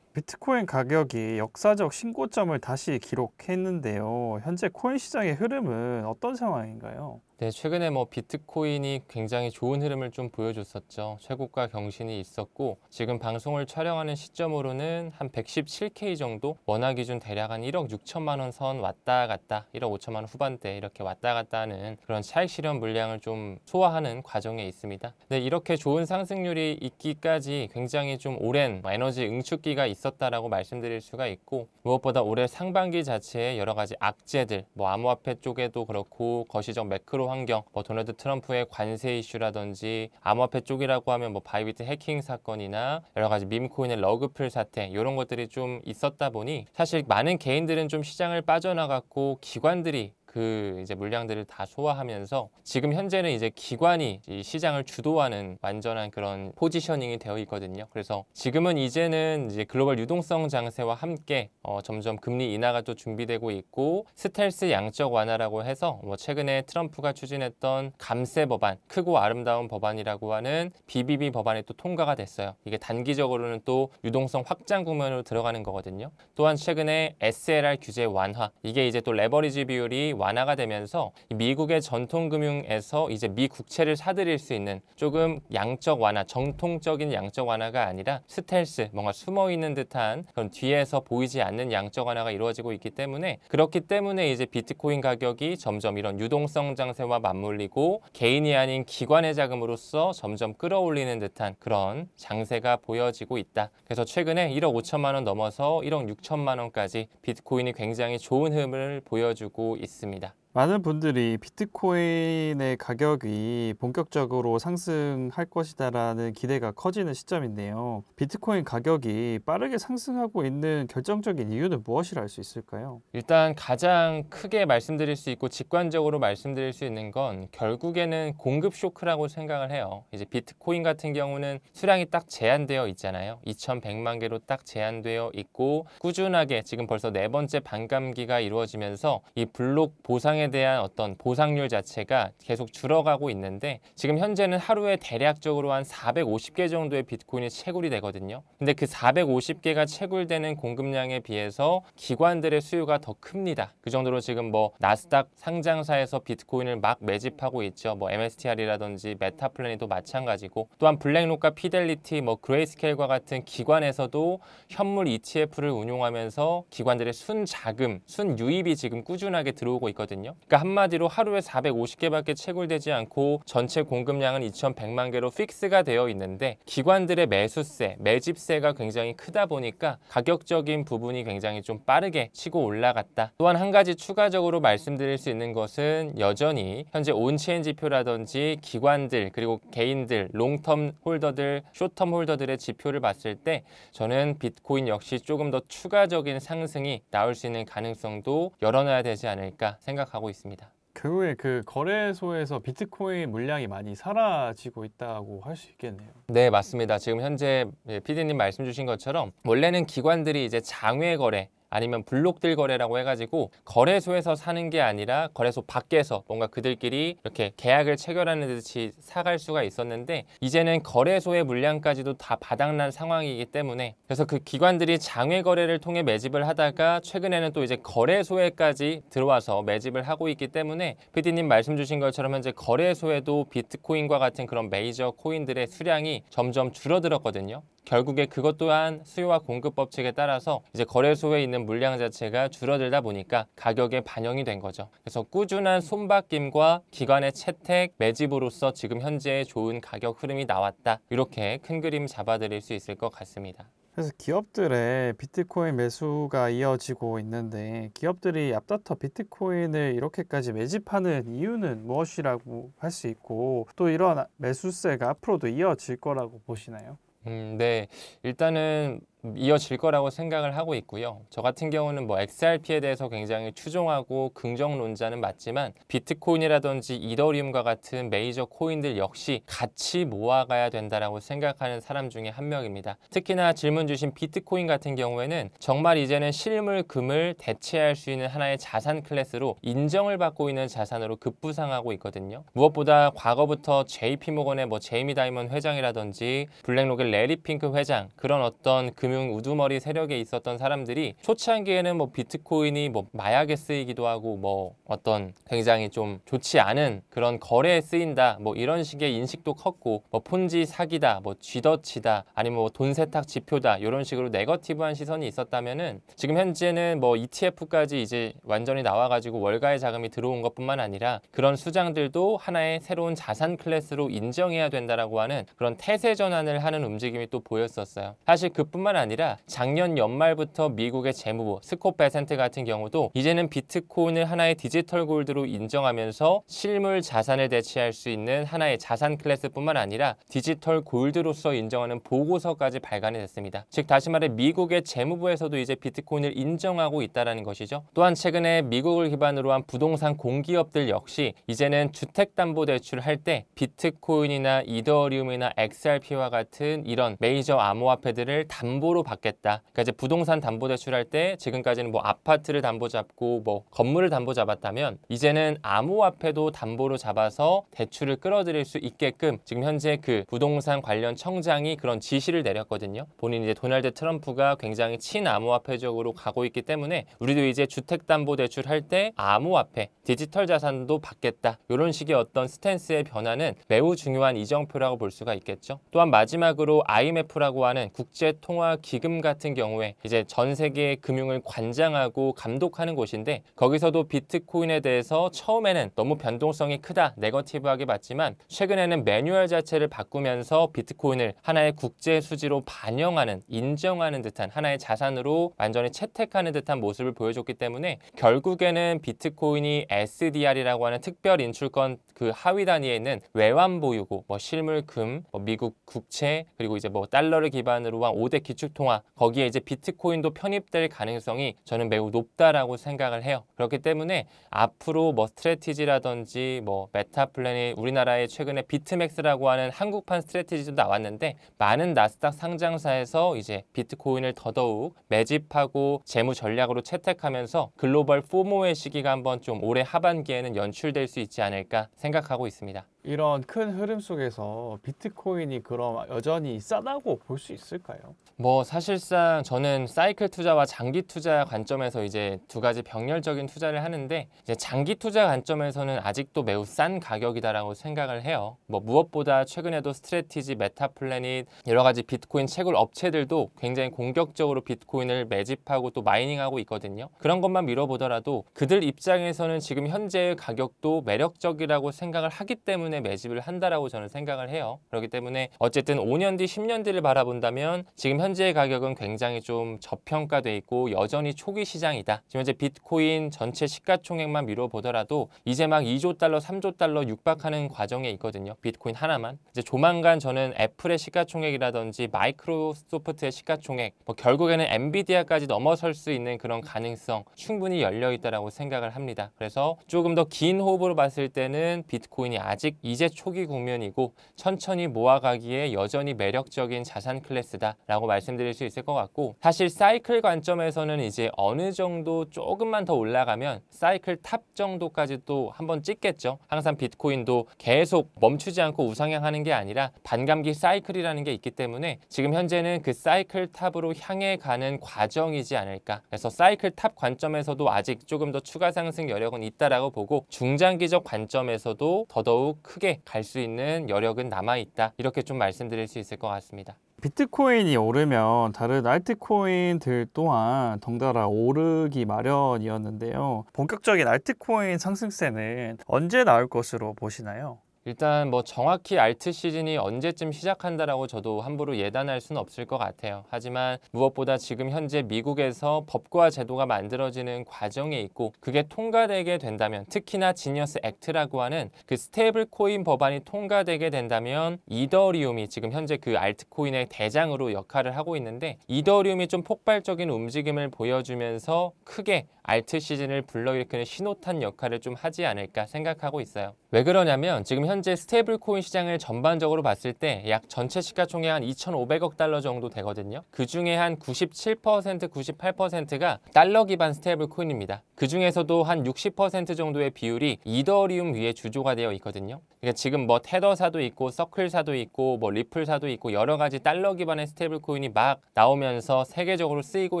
비트코인 가격이 역사적 신고점을 다시 기록했는데요. 현재 코인 시장의 흐름은 어떤 상황인가요? 네, 최근에 뭐 비트코인이 굉장히 좋은 흐름을 좀 보여줬었죠. 최고가 경신이 있었고 지금 방송을 촬영하는 시점으로는 한 117K 정도, 원화 기준 대략 한 1억 6천만 원 선 왔다 갔다, 1억 5천만 원 후반대 이렇게 왔다 갔다 하는 그런 차익 실현 물량을 좀 소화하는 과정에 있습니다. 네, 이렇게 좋은 상승률이 있기까지 굉장히 좀 오랜 에너지 응축기가 있었다라고 말씀드릴 수가 있고, 무엇보다 올해 상반기 자체에 여러 가지 악재들, 뭐 암호화폐 쪽에도 그렇고 거시적 매크로 환경, 뭐 도널드 트럼프의 관세 이슈라든지, 암호화폐 쪽이라고 하면 뭐 바이비트 해킹 사건이나 여러 가지 밈코인의 러그풀 사태, 이런 것들이 좀 있었다 보니 사실 많은 개인들은 좀 시장을 빠져나갔고 기관들이 그 이제 물량들을 다 소화하면서 지금 현재는 이제 기관이 이 시장을 주도하는 완전한 그런 포지셔닝이 되어 있거든요. 그래서 지금은 이제는 이제 글로벌 유동성 장세와 함께 점점 금리 인하가 또 준비되고 있고, 스텔스 양적 완화라고 해서 뭐 최근에 트럼프가 추진했던 감세 법안, 크고 아름다운 법안이라고 하는 BBB 법안이 또 통과가 됐어요. 이게 단기적으로는 또 유동성 확장 국면으로 들어가는 거거든요. 또한 최근에 SLR 규제 완화, 이게 이제 또 레버리지 비율이 완화가 되면서 미국의 전통금융에서 이제 미 국채를 사들일 수 있는 조금 양적 완화, 정통적인 양적 완화가 아니라 스텔스, 뭔가 숨어있는 듯한 그런 뒤에서 보이지 않는 양적 완화가 이루어지고 있기 때문에, 그렇기 때문에 이제 비트코인 가격이 점점 이런 유동성 장세와 맞물리고 개인이 아닌 기관의 자금으로서 점점 끌어올리는 듯한 그런 장세가 보여지고 있다. 그래서 최근에 1억 5천만 원 넘어서 1억 6천만 원까지 비트코인이 굉장히 좋은 흐름을 보여주고 있습니다. 많은 분들이 비트코인의 가격이 본격적으로 상승할 것이다라는 기대가 커지는 시점인데요. 비트코인 가격이 빠르게 상승하고 있는 결정적인 이유는 무엇이라 할 수 있을까요? 일단 가장 크게 말씀드릴 수 있고 직관적으로 말씀드릴 수 있는 건 결국에는 공급 쇼크라고 생각을 해요. 이제 비트코인 같은 경우는 수량이 딱 제한되어 있잖아요. 2100만 개로 딱 제한되어 있고, 꾸준하게 지금 벌써 네 번째 반감기가 이루어지면서 이 블록 보상에 대한 어떤 보상률 자체가 계속 줄어가고 있는데, 지금 현재는 하루에 대략적으로 한 450개 정도의 비트코인이 채굴이 되거든요. 근데 그 450개가 채굴되는 공급량에 비해서 기관들의 수요가 더 큽니다. 그 정도로 지금 뭐 나스닥 상장사에서 비트코인을 막 매집하고 있죠. 뭐 MSTR이라든지 메타플래닛도 마찬가지고, 또한 블랙록과 피델리티, 뭐 그레이스케일과 같은 기관에서도 현물 ETF를 운용하면서 기관들의 순자금, 순유입이 지금 꾸준하게 들어오고 있거든요. 그러니까 한마디로 하루에 450개밖에 채굴되지 않고 전체 공급량은 2100만 개로 픽스가 되어 있는데, 기관들의 매수세, 매집세가 굉장히 크다 보니까 가격적인 부분이 굉장히 좀 빠르게 치고 올라갔다. 또한 한 가지 추가적으로 말씀드릴 수 있는 것은 여전히 현재 온체인 지표라든지 기관들 그리고 개인들, 롱텀 홀더들, 숏텀 홀더들의 지표를 봤을 때 저는 비트코인 역시 조금 더 추가적인 상승이 나올 수 있는 가능성도 열어놔야 되지 않을까 생각하고 있습니다. 결국에 그 거래소에서 비트코인 물량이 많이 사라지고 있다고 할 수 있겠네요. 네, 맞습니다. 지금 현재 PD님 말씀 주신 것처럼 원래는 기관들이 이제 장외 거래 아니면 블록들 거래라고 해가지고 거래소에서 사는 게 아니라 거래소 밖에서 뭔가 그들끼리 이렇게 계약을 체결하는 듯이 사갈 수가 있었는데, 이제는 거래소의 물량까지도 다 바닥난 상황이기 때문에, 그래서 그 기관들이 장외 거래를 통해 매집을 하다가 최근에는 또 이제 거래소에까지 들어와서 매집을 하고 있기 때문에 PD님 말씀 주신 것처럼 현재 거래소에도 비트코인과 같은 그런 메이저 코인들의 수량이 점점 줄어들었거든요. 결국에 그것 또한 수요와 공급 법칙에 따라서 이제 거래소에 있는 물량 자체가 줄어들다 보니까 가격에 반영이 된 거죠. 그래서 꾸준한 손바뀜과 기관의 채택, 매집으로써 지금 현재의 좋은 가격 흐름이 나왔다. 이렇게 큰 그림 잡아드릴 수 있을 것 같습니다. 그래서 기업들의 비트코인 매수가 이어지고 있는데, 기업들이 앞다퉈 비트코인을 이렇게까지 매집하는 이유는 무엇이라고 할 수 있고, 또 이런 매수세가 앞으로도 이어질 거라고 보시나요? 네. 일단은 이어질 거라고 생각을 하고 있고요. 저 같은 경우는 뭐 XRP에 대해서 굉장히 추종하고 긍정론자는 맞지만, 비트코인이라든지 이더리움과 같은 메이저 코인들 역시 같이 모아가야 된다라고 생각하는 사람 중에 한 명입니다. 특히나 질문 주신 비트코인 같은 경우에는 정말 이제는 실물 금을 대체할 수 있는 하나의 자산 클래스로 인정을 받고 있는 자산으로 급부상하고 있거든요. 무엇보다 과거부터 JP모건의 뭐 제이미 다이먼 회장이라든지 블랙록의 레리 핑크 회장, 그런 어떤 금융 금융 우두머리 세력에 있었던 사람들이 초창기에는 뭐 비트코인이 뭐 마약에 쓰이기도 하고 뭐 어떤 굉장히 좀 좋지 않은 그런 거래에 쓰인다 뭐 이런 식의 인식도 컸고 뭐 폰지 사기다 뭐 쥐덫이다 아니면 뭐 돈 세탁 지표다 이런 식으로 네거티브한 시선이 있었다면은 지금 현재는 뭐 ETF까지 이제 완전히 나와가지고 월가의 자금이 들어온 것뿐만 아니라 그런 수장들도 하나의 새로운 자산 클래스로 인정해야 된다라고 하는 그런 태세 전환을 하는 움직임이 또 보였었어요. 사실 그뿐만 아니라 작년 연말부터 미국의 재무부 스콧 베센트 같은 경우도 이제는 비트코인을 하나의 디지털 골드로 인정하면서 실물 자산을 대체할 수 있는 하나의 자산 클래스뿐만 아니라 디지털 골드로서 인정하는 보고서까지 발간이 됐습니다. 즉 다시 말해 미국의 재무부에서도 이제 비트코인을 인정하고 있다는 것이죠. 또한 최근에 미국을 기반으로 한 부동산 공기업들 역시 이제는 주택담보대출을 할 때 비트코인이나 이더리움이나 XRP와 같은 이런 메이저 암호화폐들을 담보로 받겠다. 그러니까 이제 부동산 담보대출할 때 지금까지는 뭐 아파트를 담보 잡고 뭐 건물을 담보 잡았다면 이제는 암호화폐도 담보로 잡아서 대출을 끌어들일 수 있게끔 지금 현재 그 부동산 관련 청장이 그런 지시를 내렸거든요. 본인이 이제 도널드 트럼프가 굉장히 친암호화폐적으로 가고 있기 때문에 우리도 이제 주택담보대출 할 때 암호화폐, 디지털 자산도 받겠다. 이런 식의 어떤 스탠스의 변화는 매우 중요한 이정표라고 볼 수가 있겠죠. 또한 마지막으로 IMF라고 하는 국제통화기금 같은 경우에 이제 전 세계의 금융을 관장하고 감독하는 곳인데 거기서도 비트코인에 대해서 처음에는 너무 변동성이 크다, 네거티브하게 봤지만 최근에는 매뉴얼 자체를 바꾸면서 비트코인을 하나의 국제 수지로 반영하는, 인정하는 듯한 하나의 자산으로 완전히 채택하는 듯한 모습을 보여줬기 때문에 결국에는 비트코인이 SDR이라고 하는 특별 인출권 그 하위 단위에 있는 외환 보유고 뭐 실물금, 뭐 미국 국채 그리고 이제 뭐 달러를 기반으로 한 5대 기축통화 거기에 이제 비트코인도 편입될 가능성이 저는 매우 높다라고 생각을 해요. 그렇기 때문에 앞으로 뭐 스트래티지라든지 뭐 메타플랜이 우리나라에 최근에 비트맥스라고 하는 한국판 스트래티지도 나왔는데 많은 나스닥 상장사에서 이제 비트코인을 더더욱 매집하고 재무 전략으로 채택하면서 글로벌 포모의 시기가 한번 좀 올해 하반기에는 연출될 수 있지 않을까 생각하고 있습니다. 이런 큰 흐름 속에서 비트코인이 그럼 여전히 싸다고 볼 수 있을까요? 뭐 사실상 저는 사이클 투자와 장기 투자 관점에서 이제 두 가지 병렬적인 투자를 하는데 이제 장기 투자 관점에서는 아직도 매우 싼 가격이다라고 생각을 해요. 뭐 무엇보다 최근에도 스트래티지, 메타플래닛 여러 가지 비트코인 채굴 업체들도 굉장히 공격적으로 비트코인을 매집하고 또 마이닝하고 있거든요. 그런 것만 미뤄보더라도 그들 입장에서는 지금 현재의 가격도 매력적이라고 생각을 하기 때문에 매집을 한다라고 저는 생각을 해요. 그렇기 때문에 어쨌든 5년 뒤, 10년 뒤를 바라본다면 지금 현재의 가격은 굉장히 좀 저평가돼 있고 여전히 초기 시장이다. 지금 현재 비트코인 전체 시가총액만 미뤄보더라도 이제 막 2조 달러, 3조 달러 육박하는 과정에 있거든요. 비트코인 하나만. 이제 조만간 저는 애플의 시가총액이라든지 마이크로소프트의 시가총액, 뭐 결국에는 엔비디아까지 넘어설 수 있는 그런 가능성 충분히 열려 있다라고 생각을 합니다. 그래서 조금 더 긴 호흡으로 봤을 때는 비트코인이 아직 이제 초기 국면이고 천천히 모아가기에 여전히 매력적인 자산 클래스다라고 말씀드릴 수 있을 것 같고 사실 사이클 관점에서는 이제 어느 정도 조금만 더 올라가면 사이클 탑 정도까지 또 한번 찍겠죠. 항상 비트코인도 계속 멈추지 않고 우상향하는 게 아니라 반감기 사이클이라는 게 있기 때문에 지금 현재는 그 사이클 탑으로 향해 가는 과정이지 않을까. 그래서 사이클 탑 관점에서도 아직 조금 더 추가 상승 여력은 있다라고 보고 중장기적 관점에서도 더더욱 크게 갈 수 있는 여력은 남아있다. 이렇게 좀 말씀드릴 수 있을 것 같습니다. 비트코인이 오르면 다른 알트코인들 또한 덩달아 오르기 마련이었는데요. 본격적인 알트코인 상승세는 언제 나올 것으로 보시나요? 일단 뭐 정확히 알트 시즌이 언제쯤 시작한다라고 저도 함부로 예단할 수는 없을 것 같아요. 하지만 무엇보다 지금 현재 미국에서 법과 제도가 만들어지는 과정에 있고 그게 통과되게 된다면 특히나 지니어스 액트라고 하는 그 스테이블 코인 법안이 통과되게 된다면 이더리움이 지금 현재 그 알트코인의 대장으로 역할을 하고 있는데 이더리움이 좀 폭발적인 움직임을 보여주면서 크게 알트 시즌을 불러일으키는 신호탄 역할을 좀 하지 않을까 생각하고 있어요. 왜 그러냐면 지금 현재 스테이블 코인 시장을 전반적으로 봤을 때 약 전체 시가총액 한 2,500억 달러 정도 되거든요. 그 중에 한 97%, 98%가 달러 기반 스테이블 코인입니다. 그 중에서도 한 60% 정도의 비율이 이더리움 위에 주조가 되어 있거든요. 그러니까 지금 뭐 테더사도 있고 서클사도 있고 뭐 리플사도 있고 여러 가지 달러 기반의 스테이블 코인이 막 나오면서 세계적으로 쓰이고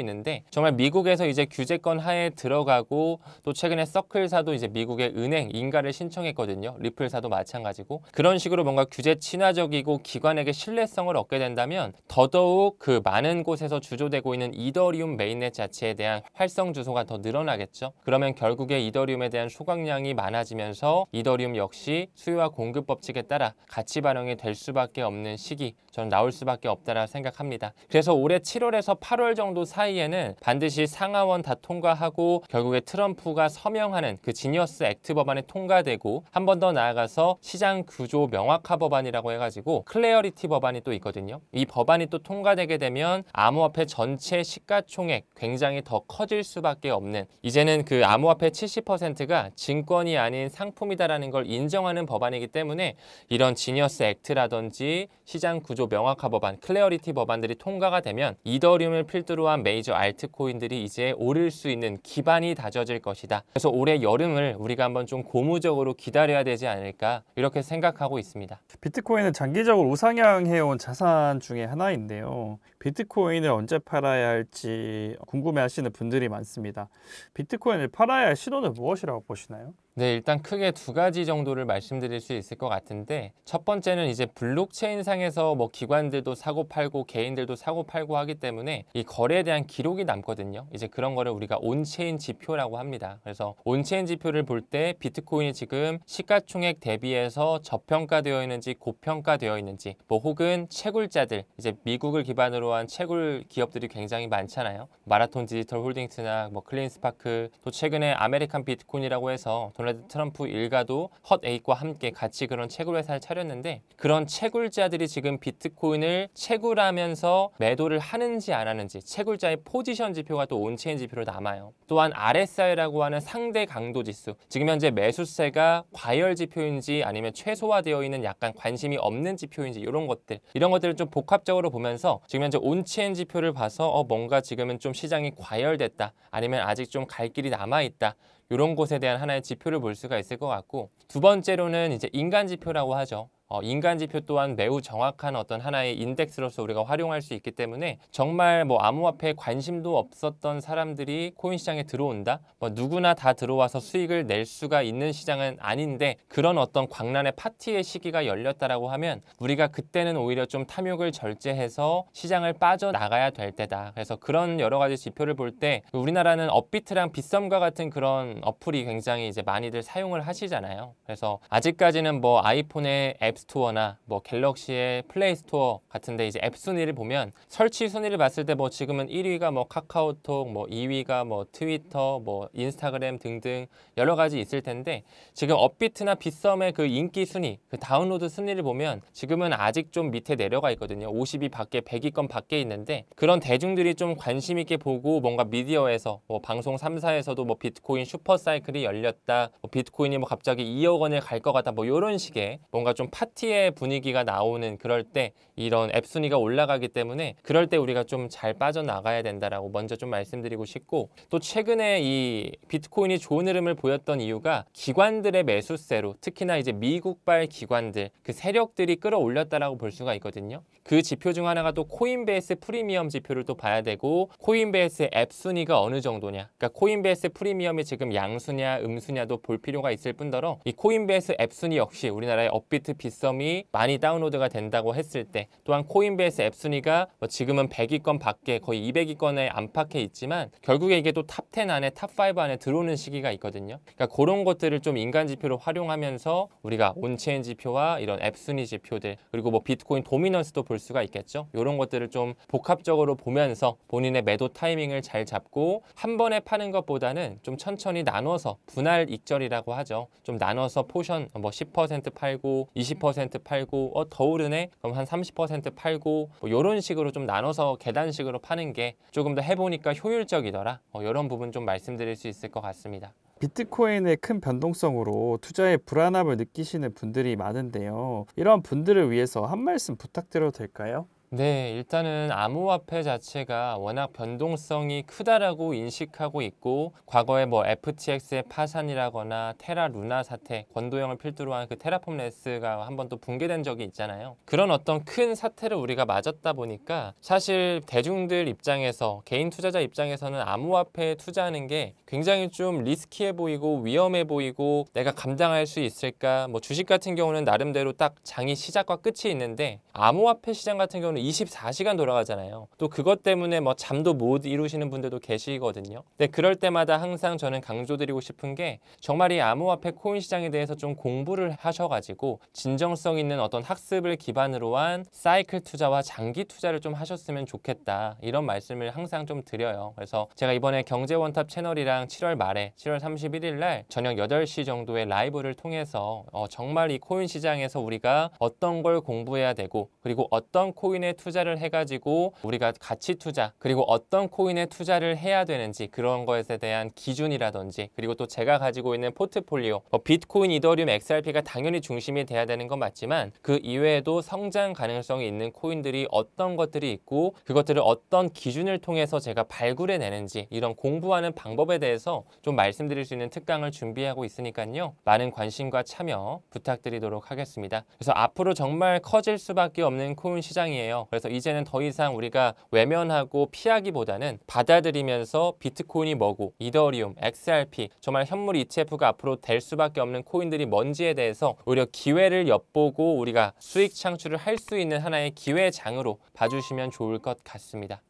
있는데, 정말 미국에서 이제 규제권 하에 들어가고, 또 최근에 서클사도 이제 미국의 은행 인가를 신청했거든요. 리플사도 마찬가지고. 그런 식으로 뭔가 규제 친화적이고 기관에게 신뢰성을 얻게 된다면 더더욱 그 많은 곳에서 주조되고 있는 이더리움 메인넷 자체에 대한 활성 주소가 더 늘어나겠죠. 그러면 결국에 이더리움에 대한 소각량이 많아지면서 이더리움 역시 수요와 공급 법칙에 따라 가치 반영이 될 수밖에 없는 시기, 저는 나올 수밖에 없다라 생각합니다. 그래서 올해 7월에서 8월 정도 사이에는 반드시 상하원 다 통과하고 결국에 트럼프가 서명하는 그 지니어스 액트 법안이 통과되고, 한 번 더 나아가서 시장 구조 명확화 법안이라고 해가지고 클레어리티 법안이 또 있거든요. 이 법안이 또 통과되게 되면 암호화폐 전체 시가총액 굉장히 더 커질 수밖에 없는, 이제는 그 암호화폐 70%가 증권이 아닌 상품이다라는 걸 인정하는 법안이기 때문에 이런 지니어스 액트라든지 시장 구조 명확화 법안, 클레어리티 법안들이 통과가 되면 이더리움을 필두로 한 메이저 알트코인들이 이제 오를 수 있는 기반이 다져질 것이다. 그래서 올해 여름을 우리가 한번 좀 고무적으로 기다려야 되지 않을까, 이렇게 생각하고 있습니다. 비트코인은 장기적으로 우상향해온 자산 중에 하나인데요. 비트코인을 언제 팔아야 할지 궁금해하시는 분들이 많습니다. 비트코인을 팔아야 할 신호는 무엇이라고 보시나요? 네, 일단 크게 두 가지 정도를 말씀드릴 수 있을 것 같은데, 첫 번째는 이제 블록체인 상에서 뭐 기관들도 사고 팔고 개인들도 사고 팔고 하기 때문에 이 거래에 대한 기록이 남거든요. 이제 그런 거를 우리가 온체인 지표라고 합니다. 그래서 온체인 지표를 볼 때 비트코인이 지금 시가총액 대비해서 저평가되어 있는지 고평가되어 있는지, 뭐 혹은 채굴자들, 이제 미국을 기반으로 한 채굴 기업들이 굉장히 많잖아요. 마라톤 디지털 홀딩스나 뭐 클린스파크, 또 최근에 아메리칸 비트코인이라고 해서 도널드 트럼프 일가도 헛에잇과 함께 같이 그런 채굴 회사를 차렸는데, 그런 채굴자들이 지금 비트코인을 채굴하면서 매도를 하는지 안 하는지, 채굴자의 포지션 지표가 또 온체인 지표로 남아요. 또한 RSI라고 하는 상대 강도 지수, 지금 현재 매수세가 과열 지표인지 아니면 최소화되어 있는 약간 관심이 없는 지표인지, 이런 것들을 좀 복합적으로 보면서 지금 현재 온체인 지표를 봐서 뭔가 지금은 좀 시장이 과열됐다, 아니면 아직 좀 갈 길이 남아있다, 이런 곳에 대한 하나의 지표를 볼 수가 있을 것 같고, 두 번째로는 이제 인간 지표라고 하죠. 인간 지표 또한 매우 정확한 어떤 하나의 인덱스로서 우리가 활용할 수 있기 때문에, 정말 뭐 암호화폐에 관심도 없었던 사람들이 코인 시장에 들어온다, 뭐 누구나 다 들어와서 수익을 낼 수가 있는 시장은 아닌데 그런 어떤 광란의 파티의 시기가 열렸다라고 하면 우리가 그때는 오히려 좀 탐욕을 절제해서 시장을 빠져나가야 될 때다. 그래서 그런 여러 가지 지표를 볼 때 우리나라는 업비트랑 빗썸과 같은 그런 어플이 굉장히 이제 많이들 사용을 하시잖아요. 그래서 아직까지는 뭐 아이폰의 앱 스토어나 뭐 갤럭시의 플레이 스토어 같은데 이제 앱 순위를 보면, 설치 순위를 봤을 때 뭐 지금은 1위가 뭐 카카오톡, 뭐 2위가 뭐 트위터, 뭐 인스타그램 등등 여러 가지 있을 텐데, 지금 업비트나 빗썸의 그 인기 순위, 그 다운로드 순위를 보면 지금은 아직 좀 밑에 내려가 있거든요. 50위 밖에, 100위권 밖에 있는데, 그런 대중들이 좀 관심 있게 보고 뭔가 미디어에서 뭐 방송 3사에서도 뭐 비트코인 슈퍼 사이클이 열렸다, 뭐 비트코인이 뭐 갑자기 2억 원을 갈 것 같다, 뭐 이런 식의 뭔가 좀 파티의 분위기가 나오는 그럴 때 이런 앱 순위가 올라가기 때문에, 그럴 때 우리가 좀 잘 빠져나가야 된다라고 먼저 좀 말씀드리고 싶고, 또 최근에 이 비트코인이 좋은 흐름을 보였던 이유가 기관들의 매수세로, 특히나 이제 미국발 기관들, 그 세력들이 끌어올렸다라고 볼 수가 있거든요. 그 지표 중 하나가 또 코인베이스 프리미엄 지표를 또 봐야 되고, 코인베이스의 앱 순위가 어느 정도냐, 그러니까 코인베이스 프리미엄이 지금 양수냐 음수냐도 볼 필요가 있을 뿐더러, 이 코인베이스 앱 순위 역시 우리나라의 업비트, 빗썸이 많이 다운로드가 된다고 했을 때, 또한 코인베이스 앱 순위가 뭐 지금은 100위권 밖에 거의 200위권에 안팎에 있지만 결국에 이게 또 탑 10 안에, 탑 5 안에 들어오는 시기가 있거든요. 그러니까 그런 것들을 좀 인간 지표로 활용하면서 우리가 온체인 지표와 이런 앱 순위 지표들, 그리고 뭐 비트코인 도미넌스도 볼 수가 있겠죠. 이런 것들을 좀 복합적으로 보면서 본인의 매도 타이밍을 잘 잡고, 한 번에 파는 것보다는 좀 천천히 나눠서, 분할 익절이라고 하죠. 좀 나눠서 포션 뭐 10% 팔고 20% 팔고 더 오르네? 그럼 한 30% 팔고, 뭐 이런 식으로 좀 나눠서 계단식으로 파는 게 조금 더 해보니까 효율적이더라. 이런 부분 좀 말씀드릴 수 있을 것 같습니다. 비트코인의 큰 변동성으로 투자에 불안함을 느끼시는 분들이 많은데요. 이런 분들을 위해서 한 말씀 부탁드려도 될까요? 네, 일단은 암호화폐 자체가 워낙 변동성이 크다라고 인식하고 있고, 과거에 뭐 FTX의 파산이라거나 테라 루나 사태, 권도영을 필두로 한 그 테라폼레스가 한번 또 붕괴된 적이 있잖아요. 그런 어떤 큰 사태를 우리가 맞았다 보니까 사실 대중들 입장에서, 개인 투자자 입장에서는 암호화폐에 투자하는 게 굉장히 좀 리스키해 보이고 위험해 보이고 내가 감당할 수 있을까? 뭐 주식 같은 경우는 나름대로 딱 장이 시작과 끝이 있는데, 암호화폐 시장 같은 경우는 24시간 돌아가잖아요. 또 그것 때문에 뭐 잠도 못 이루시는 분들도 계시거든요. 근데 그럴 때마다 항상 저는 강조드리고 싶은 게, 정말 이 암호화폐 코인 시장에 대해서 좀 공부를 하셔가지고 진정성 있는 어떤 학습을 기반으로 한 사이클 투자와 장기 투자를 좀 하셨으면 좋겠다, 이런 말씀을 항상 좀 드려요. 그래서 제가 이번에 경제원탑 채널이랑 7월 말에 7월 31일 날 저녁 8시 정도의 라이브를 통해서 정말 이 코인 시장에서 우리가 어떤 걸 공부해야 되고, 그리고 어떤 코인에 투자를 해가지고 우리가 가치 투자, 그리고 어떤 코인에 투자를 해야 되는지, 그런 것에 대한 기준이라든지, 그리고 또 제가 가지고 있는 포트폴리오, 비트코인, 이더리움, XRP가 당연히 중심이 돼야 되는 건 맞지만 그 이외에도 성장 가능성이 있는 코인들이 어떤 것들이 있고, 그것들을 어떤 기준을 통해서 제가 발굴해내는지, 이런 공부하는 방법에 대해서 좀 말씀드릴 수 있는 특강을 준비하고 있으니까요. 많은 관심과 참여 부탁드리도록 하겠습니다. 그래서 앞으로 정말 커질 수밖에 없는 코인 시장이에요. 그래서 이제는 더 이상 우리가 외면하고 피하기보다는 받아들이면서 비트코인이 뭐고, 이더리움, XRP, 정말 현물 ETF가 앞으로 될 수밖에 없는 코인들이 뭔지에 대해서 오히려 기회를 엿보고 우리가 수익 창출을 할 수 있는 하나의 기회장으로 봐주시면 좋을 것 같습니다.